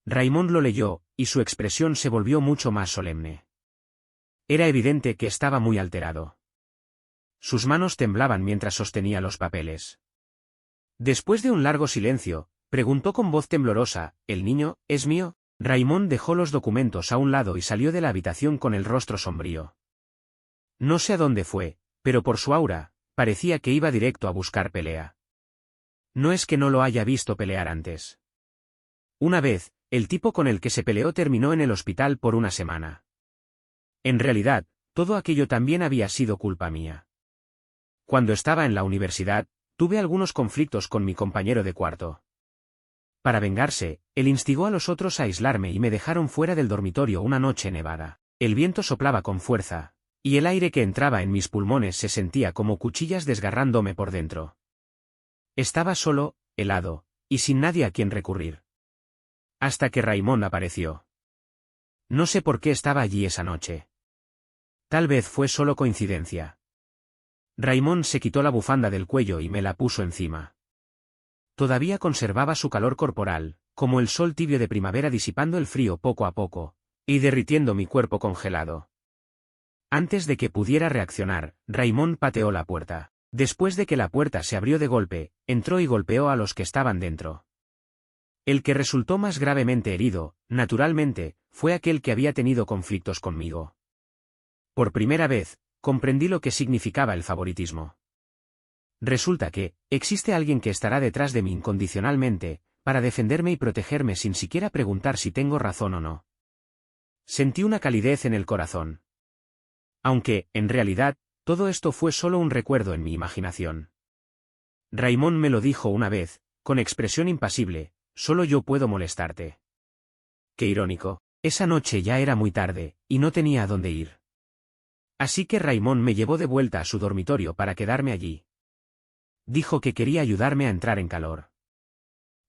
Speaker 1: Raymond lo leyó, y su expresión se volvió mucho más solemne. Era evidente que estaba muy alterado. Sus manos temblaban mientras sostenía los papeles. Después de un largo silencio, preguntó con voz temblorosa, ¿el niño es mío? Raymond dejó los documentos a un lado y salió de la habitación con el rostro sombrío. No sé a dónde fue, pero por su aura, parecía que iba directo a buscar pelea. No es que no lo haya visto pelear antes. Una vez, el tipo con el que se peleó terminó en el hospital por una semana. En realidad, todo aquello también había sido culpa mía. Cuando estaba en la universidad, tuve algunos conflictos con mi compañero de cuarto. Para vengarse, él instigó a los otros a aislarme y me dejaron fuera del dormitorio una noche nevada. El viento soplaba con fuerza, y el aire que entraba en mis pulmones se sentía como cuchillas desgarrándome por dentro. Estaba solo, helado, y sin nadie a quien recurrir. Hasta que Raymond apareció. No sé por qué estaba allí esa noche. Tal vez fue solo coincidencia. Raymond se quitó la bufanda del cuello y me la puso encima. Todavía conservaba su calor corporal, como el sol tibio de primavera disipando el frío poco a poco, y derritiendo mi cuerpo congelado. Antes de que pudiera reaccionar, Raymond pateó la puerta. Después de que la puerta se abrió de golpe, entró y golpeó a los que estaban dentro. El que resultó más gravemente herido, naturalmente, fue aquel que había tenido conflictos conmigo. Por primera vez, comprendí lo que significaba el favoritismo. Resulta que, existe alguien que estará detrás de mí incondicionalmente, para defenderme y protegerme sin siquiera preguntar si tengo razón o no. Sentí una calidez en el corazón. Aunque, en realidad, todo esto fue solo un recuerdo en mi imaginación. Raymond me lo dijo una vez, con expresión impasible, solo yo puedo molestarte. Qué irónico, esa noche ya era muy tarde, y no tenía a dónde ir. Así que Raymond me llevó de vuelta a su dormitorio para quedarme allí. Dijo que quería ayudarme a entrar en calor.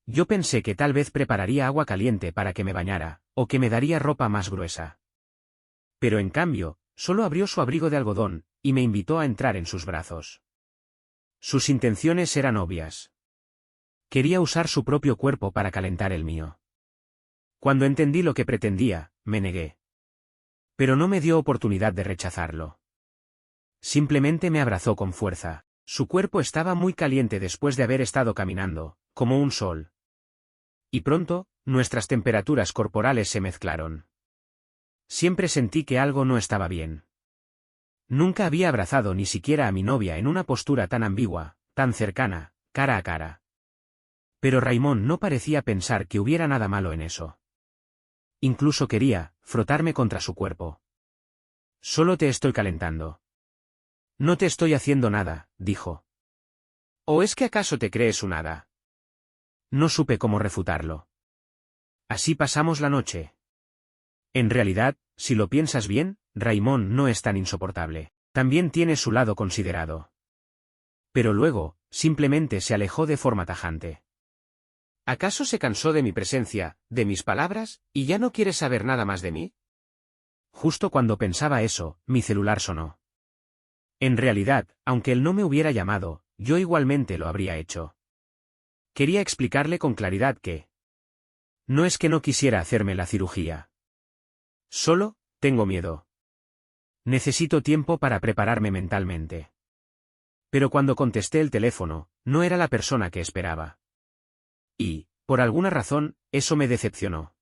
Speaker 1: Yo pensé que tal vez prepararía agua caliente para que me bañara, o que me daría ropa más gruesa. Pero en cambio, solo abrió su abrigo de algodón, y me invitó a entrar en sus brazos. Sus intenciones eran obvias. Quería usar su propio cuerpo para calentar el mío. Cuando entendí lo que pretendía, me negué. Pero no me dio oportunidad de rechazarlo. Simplemente me abrazó con fuerza. Su cuerpo estaba muy caliente después de haber estado caminando, como un sol. Y pronto, nuestras temperaturas corporales se mezclaron. Siempre sentí que algo no estaba bien. Nunca había abrazado ni siquiera a mi novia en una postura tan ambigua, tan cercana, cara a cara. Pero Raymond no parecía pensar que hubiera nada malo en eso. Incluso quería frotarme contra su cuerpo. Solo te estoy calentando. No te estoy haciendo nada, dijo. ¿O es que acaso te crees un hada? No supe cómo refutarlo. Así pasamos la noche. En realidad, si lo piensas bien, Raymond no es tan insoportable. También tiene su lado considerado. Pero luego, simplemente se alejó de forma tajante. ¿Acaso se cansó de mi presencia, de mis palabras, y ya no quiere saber nada más de mí? Justo cuando pensaba eso, mi celular sonó. En realidad, aunque él no me hubiera llamado, yo igualmente lo habría hecho. Quería explicarle con claridad que no es que no quisiera hacerme la cirugía. Solo, tengo miedo. Necesito tiempo para prepararme mentalmente. Pero cuando contesté el teléfono, no era la persona que esperaba. Y, por alguna razón, eso me decepcionó.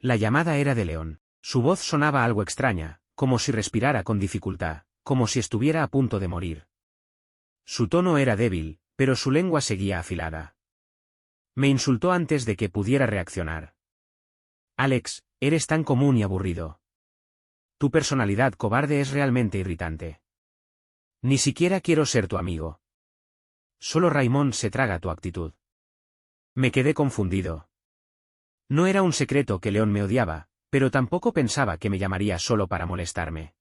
Speaker 1: La llamada era de León. Su voz sonaba algo extraña, como si respirara con dificultad, como si estuviera a punto de morir. Su tono era débil, pero su lengua seguía afilada. Me insultó antes de que pudiera reaccionar. Alex, eres tan común y aburrido. Tu personalidad cobarde es realmente irritante. Ni siquiera quiero ser tu amigo. Solo Raymond se traga tu actitud. Me quedé confundido. No era un secreto que León me odiaba, pero tampoco pensaba que me llamaría solo para molestarme.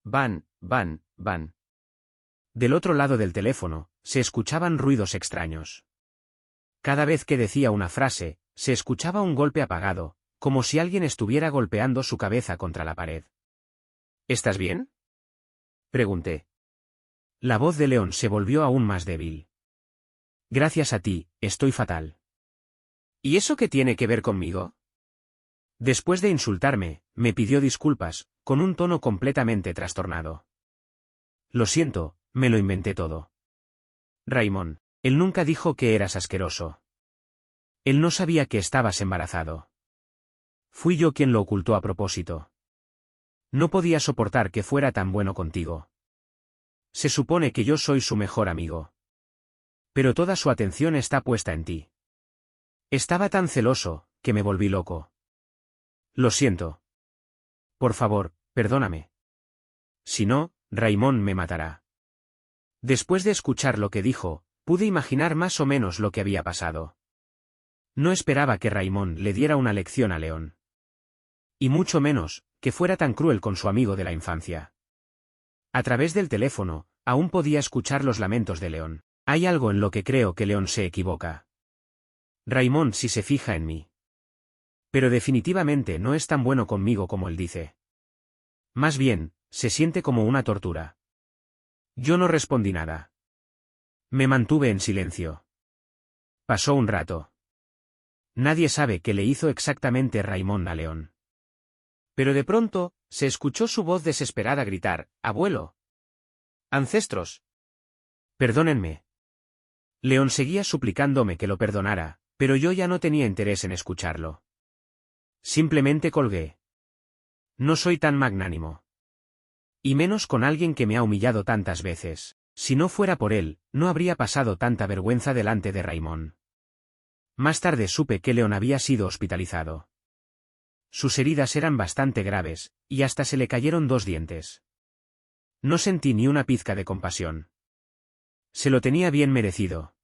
Speaker 1: Van. Del otro lado del teléfono, se escuchaban ruidos extraños. Cada vez que decía una frase, se escuchaba un golpe apagado, como si alguien estuviera golpeando su cabeza contra la pared. ¿Estás bien?, pregunté. La voz de León se volvió aún más débil. Gracias a ti, estoy fatal. ¿Y eso qué tiene que ver conmigo? Después de insultarme, me pidió disculpas, con un tono completamente trastornado. Lo siento, me lo inventé todo. Raymond, él nunca dijo que eras asqueroso. Él no sabía que estabas embarazado. Fui yo quien lo ocultó a propósito. No podía soportar que fuera tan bueno contigo. Se supone que yo soy su mejor amigo. Pero toda su atención está puesta en ti. Estaba tan celoso, que me volví loco. Lo siento. Por favor, perdóname. Si no, Raymond me matará. Después de escuchar lo que dijo, pude imaginar más o menos lo que había pasado. No esperaba que Raymond le diera una lección a León. Y mucho menos, que fuera tan cruel con su amigo de la infancia. A través del teléfono, aún podía escuchar los lamentos de León. Hay algo en lo que creo que León se equivoca. Raymond sí se fija en mí. Pero definitivamente no es tan bueno conmigo como él dice. Más bien, se siente como una tortura. Yo no respondí nada. Me mantuve en silencio. Pasó un rato. Nadie sabe qué le hizo exactamente Raymond a León. Pero de pronto, se escuchó su voz desesperada gritar: «¡Abuelo! ¡Ancestros! Perdónenme». León seguía suplicándome que lo perdonara, pero yo ya no tenía interés en escucharlo. Simplemente colgué. No soy tan magnánimo. Y menos con alguien que me ha humillado tantas veces. Si no fuera por él, no habría pasado tanta vergüenza delante de Raymond. Más tarde supe que León había sido hospitalizado. Sus heridas eran bastante graves, y hasta se le cayeron 2 dientes. No sentí ni una pizca de compasión. Se lo tenía bien merecido.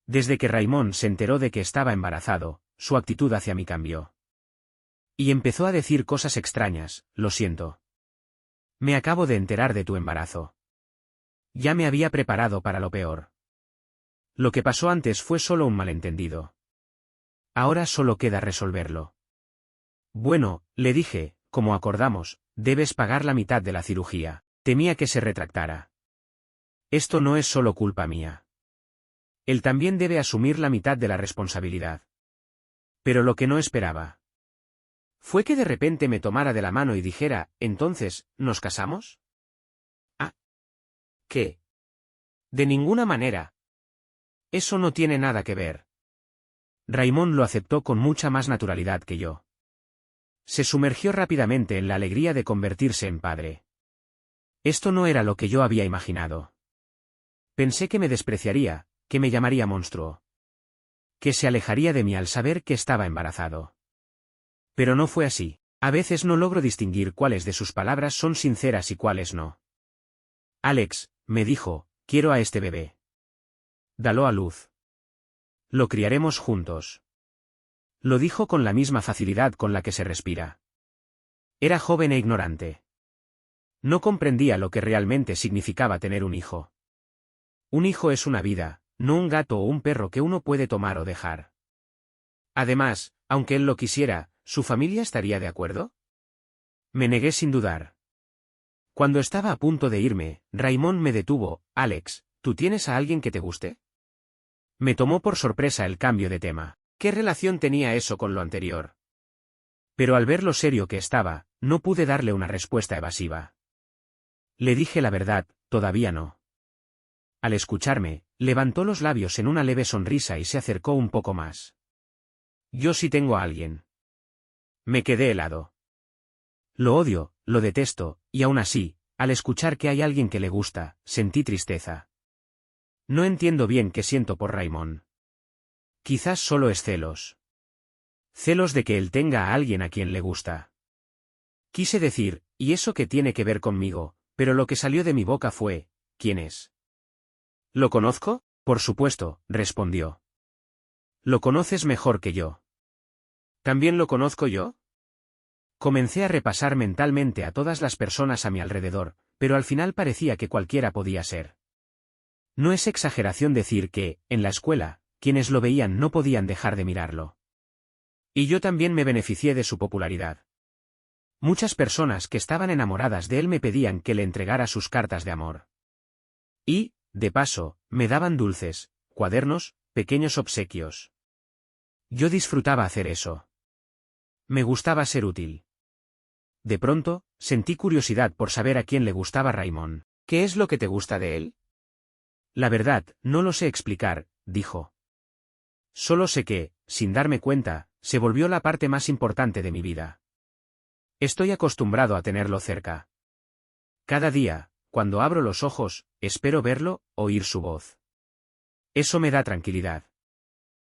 Speaker 1: Desde que Raymond se enteró de que estaba embarazado, su actitud hacia mí cambió. Y empezó a decir cosas extrañas: «Lo siento. Me acabo de enterar de tu embarazo. Ya me había preparado para lo peor. Lo que pasó antes fue solo un malentendido. Ahora solo queda resolverlo». «Bueno», le dije, «como acordamos, debes pagar la mitad de la cirugía». Temía que se retractara. «Esto no es solo culpa mía. Él también debe asumir la mitad de la responsabilidad». Pero lo que no esperaba fue que de repente me tomara de la mano y dijera: «Entonces, ¿nos casamos?». «Ah. ¿Qué? De ninguna manera. Eso no tiene nada que ver». Raymond lo aceptó con mucha más naturalidad que yo. Se sumergió rápidamente en la alegría de convertirse en padre. Esto no era lo que yo había imaginado. Pensé que me despreciaría, que me llamaría monstruo. Que se alejaría de mí al saber que estaba embarazado. Pero no fue así. A veces no logro distinguir cuáles de sus palabras son sinceras y cuáles no. «Alex», me dijo, «quiero a este bebé. Dalo a luz. Lo criaremos juntos». Lo dijo con la misma facilidad con la que se respira. Era joven e ignorante. No comprendía lo que realmente significaba tener un hijo. Un hijo es una vida, no un gato o un perro que uno puede tomar o dejar. Además, aunque él lo quisiera, ¿su familia estaría de acuerdo? Me negué sin dudar. Cuando estaba a punto de irme, Raymond me detuvo. «Alex, ¿tú tienes a alguien que te guste?». Me tomó por sorpresa el cambio de tema. ¿Qué relación tenía eso con lo anterior? Pero al ver lo serio que estaba, no pude darle una respuesta evasiva. Le dije la verdad: «Todavía no». Al escucharme, levantó los labios en una leve sonrisa y se acercó un poco más. «Yo sí tengo a alguien». Me quedé helado. Lo odio, lo detesto, y aún así, al escuchar que hay alguien que le gusta, sentí tristeza. No entiendo bien qué siento por Raymond. Quizás solo es celos. Celos de que él tenga a alguien a quien le gusta. Quise decir: «¿Y eso qué tiene que ver conmigo?», pero lo que salió de mi boca fue: «¿Quién es?». «¿Lo conozco?». «Por supuesto», respondió. «Lo conoces mejor que yo». «¿También lo conozco yo?». Comencé a repasar mentalmente a todas las personas a mi alrededor, pero al final parecía que cualquiera podía ser. No es exageración decir que, en la escuela, quienes lo veían no podían dejar de mirarlo. Y yo también me beneficié de su popularidad. Muchas personas que estaban enamoradas de él me pedían que le entregara sus cartas de amor. Y, de paso, me daban dulces, cuadernos, pequeños obsequios. Yo disfrutaba hacer eso. Me gustaba ser útil. De pronto, sentí curiosidad por saber a quién le gustaba Raymond.
Speaker 2: ¿Qué es lo que te gusta de él?
Speaker 1: La verdad, no lo sé explicar, dijo. Solo sé que, sin darme cuenta, se volvió la parte más importante de mi vida. Estoy acostumbrado a tenerlo cerca. Cada día, cuando abro los ojos, espero verlo, oír su voz. Eso me da tranquilidad.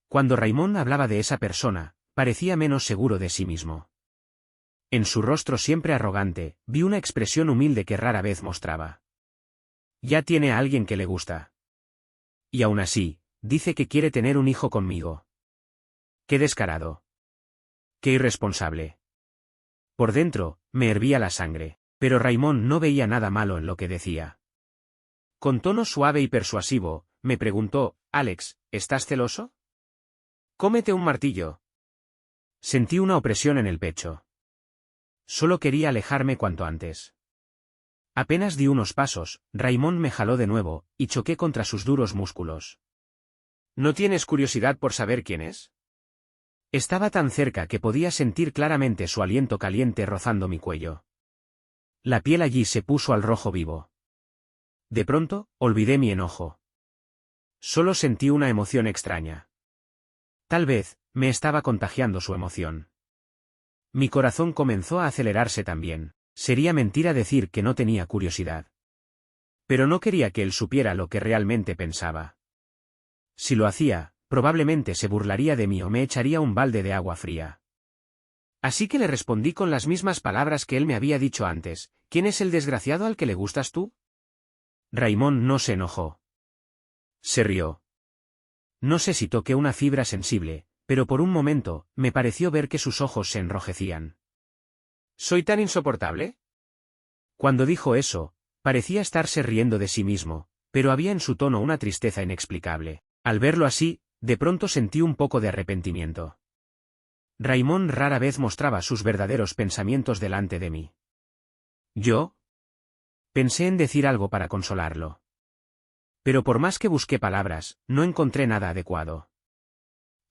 Speaker 1: Cuando Raymond hablaba de esa persona, parecía menos seguro de sí mismo. En su rostro siempre arrogante, vi una expresión humilde que rara vez mostraba. Ya tiene a alguien que le gusta. Y aún así, dice que quiere tener un hijo conmigo. Qué descarado. Qué irresponsable. Por dentro, me hervía la sangre, pero Raymond no veía nada malo en lo que decía. Con tono suave y persuasivo, me preguntó, Alex, ¿estás celoso? Cómete un martillo. Sentí una opresión en el pecho. Solo quería alejarme cuanto antes. Apenas di unos pasos, Raymond me jaló de nuevo, y choqué contra sus duros músculos.
Speaker 2: ¿No tienes curiosidad por saber quién es?
Speaker 1: Estaba tan cerca que podía sentir claramente su aliento caliente rozando mi cuello. La piel allí se puso al rojo vivo. De pronto, olvidé mi enojo. Solo sentí una emoción extraña. Tal vez, me estaba contagiando su emoción. Mi corazón comenzó a acelerarse también. Sería mentira decir que no tenía curiosidad. Pero no quería que él supiera lo que realmente pensaba. Si lo hacía, probablemente se burlaría de mí o me echaría un balde de agua fría. Así que le respondí con las mismas palabras que él me había dicho antes. ¿Quién es el desgraciado al que le gustas tú? Raymond no se enojó. Se rió. No sé si toqué una fibra sensible, pero por un momento, me pareció ver que sus ojos se enrojecían.
Speaker 2: ¿Soy tan insoportable?
Speaker 1: Cuando dijo eso, parecía estarse riendo de sí mismo, pero había en su tono una tristeza inexplicable. Al verlo así, de pronto sentí un poco de arrepentimiento. Raymond rara vez mostraba sus verdaderos pensamientos delante de mí. ¿Yo? Pensé en decir algo para consolarlo. Pero por más que busqué palabras, no encontré nada adecuado.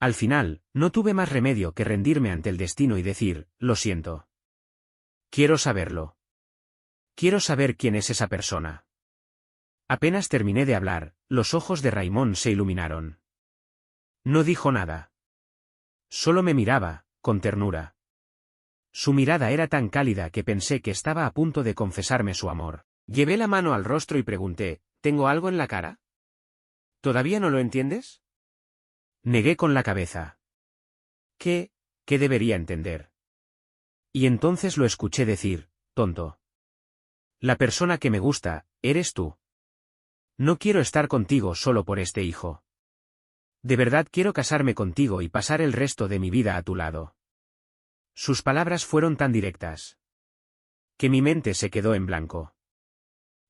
Speaker 1: Al final, no tuve más remedio que rendirme ante el destino y decir, lo siento. Quiero saberlo. Quiero saber quién es esa persona. Apenas terminé de hablar, los ojos de Raymond se iluminaron. No dijo nada. Solo me miraba, con ternura. Su mirada era tan cálida que pensé que estaba a punto de confesarme su amor. Llevé la mano al rostro y pregunté, ¿tengo algo en la cara? ¿Todavía no lo entiendes? Negué con la cabeza. ¿Qué debería entender? Y entonces lo escuché decir, tonto. La persona que me gusta, eres tú. No quiero estar contigo solo por este hijo. De verdad quiero casarme contigo y pasar el resto de mi vida a tu lado. Sus palabras fueron tan directas que mi mente se quedó en blanco.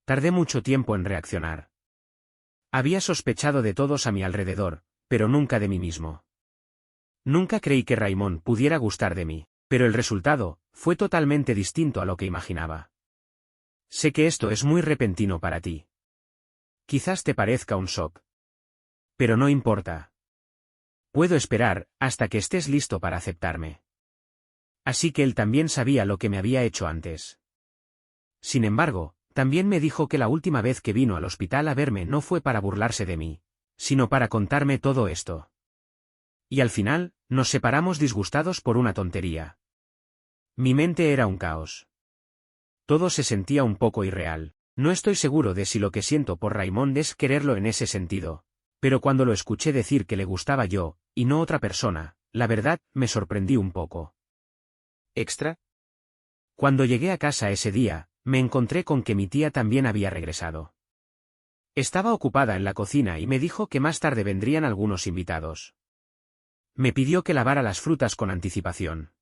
Speaker 1: Tardé mucho tiempo en reaccionar. Había sospechado de todos a mi alrededor, pero nunca de mí mismo. Nunca creí que Raymond pudiera gustar de mí, pero el resultado fue totalmente distinto a lo que imaginaba. Sé que esto es muy repentino para ti. Quizás te parezca un shock. Pero no importa. Puedo esperar hasta que estés listo para aceptarme. Así que él también sabía lo que me había hecho antes. Sin embargo, también me dijo que la última vez que vino al hospital a verme no fue para burlarse de mí, sino para contarme todo esto. Y al final, nos separamos disgustados por una tontería. Mi mente era un caos. Todo se sentía un poco irreal. No estoy seguro de si lo que siento por Raymond es quererlo en ese sentido, pero cuando lo escuché decir que le gustaba yo, y no otra persona, la verdad, me sorprendí un poco.
Speaker 2: ¿Extra?
Speaker 1: Cuando llegué a casa ese día, me encontré con que mi tía también había regresado. Estaba ocupada en la cocina y me dijo que más tarde vendrían algunos invitados. Me pidió que lavara las frutas con anticipación.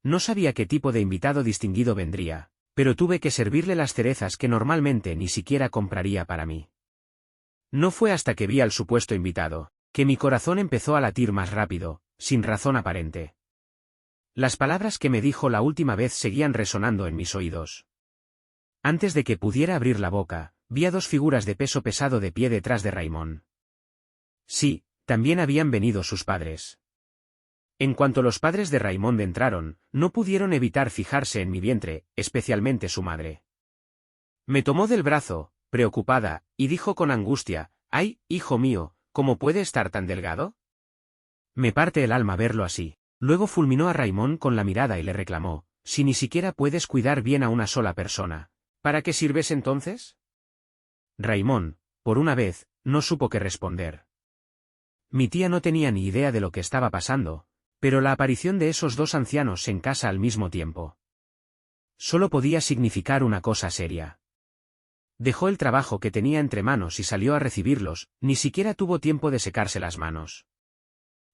Speaker 1: No sabía qué tipo de invitado distinguido vendría, pero tuve que servirle las cerezas que normalmente ni siquiera compraría para mí. No fue hasta que vi al supuesto invitado, que mi corazón empezó a latir más rápido, sin razón aparente. Las palabras que me dijo la última vez seguían resonando en mis oídos. Antes de que pudiera abrir la boca, vi a dos figuras de peso pesado de pie detrás de Raymond. Sí, también habían venido sus padres. En cuanto los padres de Raymond entraron, no pudieron evitar fijarse en mi vientre, especialmente su madre. Me tomó del brazo, preocupada, y dijo con angustia, «Ay, hijo mío, ¿cómo puede estar tan delgado?» Me parte el alma verlo así. Luego fulminó a Raymond con la mirada y le reclamó, «Si ni siquiera puedes cuidar bien a una sola persona, ¿para qué sirves entonces?» Raymond, por una vez, no supo qué responder. Mi tía no tenía ni idea de lo que estaba pasando, pero la aparición de esos dos ancianos en casa al mismo tiempo solo podía significar una cosa seria. Dejó el trabajo que tenía entre manos y salió a recibirlos, ni siquiera tuvo tiempo de secarse las manos.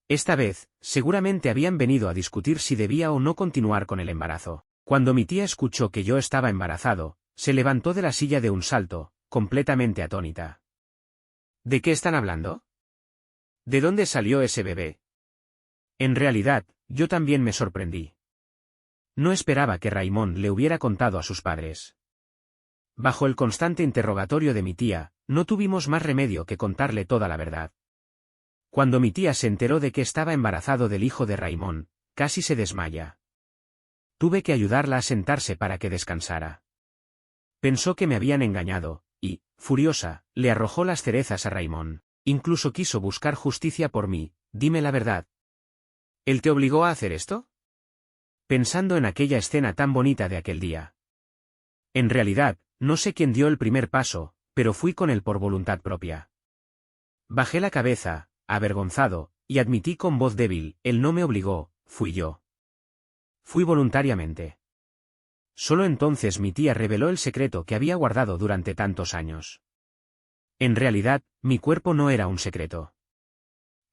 Speaker 1: Esta vez, seguramente habían venido a discutir si debía o no continuar con el embarazo. Cuando mi tía escuchó que yo estaba embarazado, se levantó de la silla de un salto, completamente atónita. ¿De qué están hablando? ¿De dónde salió ese bebé? En realidad, yo también me sorprendí. No esperaba que Raymond le hubiera contado a sus padres. Bajo el constante interrogatorio de mi tía, no tuvimos más remedio que contarle toda la verdad. Cuando mi tía se enteró de que estaba embarazado del hijo de Raymond, casi se desmaya. Tuve que ayudarla a sentarse para que descansara. Pensó que me habían engañado, y, furiosa, le arrojó las cerezas a Raymond. Incluso quiso buscar justicia por mí. Dime la verdad. ¿Él te obligó a hacer esto? Pensando en aquella escena tan bonita de aquel día. En realidad, no sé quién dio el primer paso, pero fui con él por voluntad propia. Bajé la cabeza, avergonzado, y admití con voz débil, él no me obligó, fui yo. Fui voluntariamente. Solo entonces mi tía reveló el secreto que había guardado durante tantos años. En realidad, mi cuerpo no era un secreto.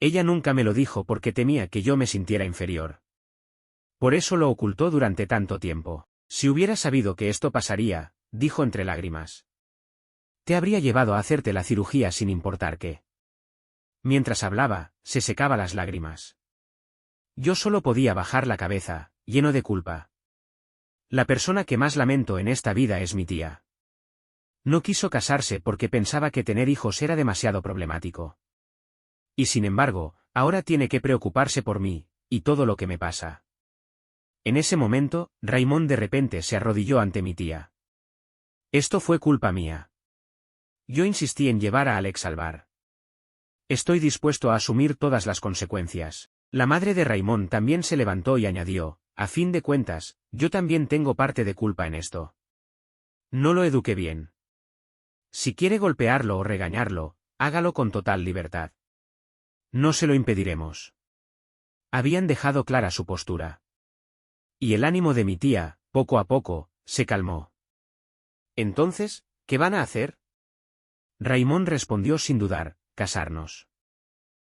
Speaker 1: Ella nunca me lo dijo porque temía que yo me sintiera inferior. Por eso lo ocultó durante tanto tiempo. Si hubiera sabido que esto pasaría, dijo entre lágrimas, te habría llevado a hacerte la cirugía sin importar qué. Mientras hablaba, se secaba las lágrimas. Yo solo podía bajar la cabeza, lleno de culpa. La persona que más lamento en esta vida es mi tía. No quiso casarse porque pensaba que tener hijos era demasiado problemático. Y sin embargo, ahora tiene que preocuparse por mí, y todo lo que me pasa. En ese momento, Raymond de repente se arrodilló ante mi tía. Esto fue culpa mía. Yo insistí en llevar a Alex al bar. Estoy dispuesto a asumir todas las consecuencias. La madre de Raymond también se levantó y añadió, a fin de cuentas, yo también tengo parte de culpa en esto. No lo eduqué bien. Si quiere golpearlo o regañarlo, hágalo con total libertad. No se lo impediremos. Habían dejado clara su postura. Y el ánimo de mi tía, poco a poco, se calmó. Entonces, ¿qué van a hacer? Raymond respondió sin dudar, casarnos.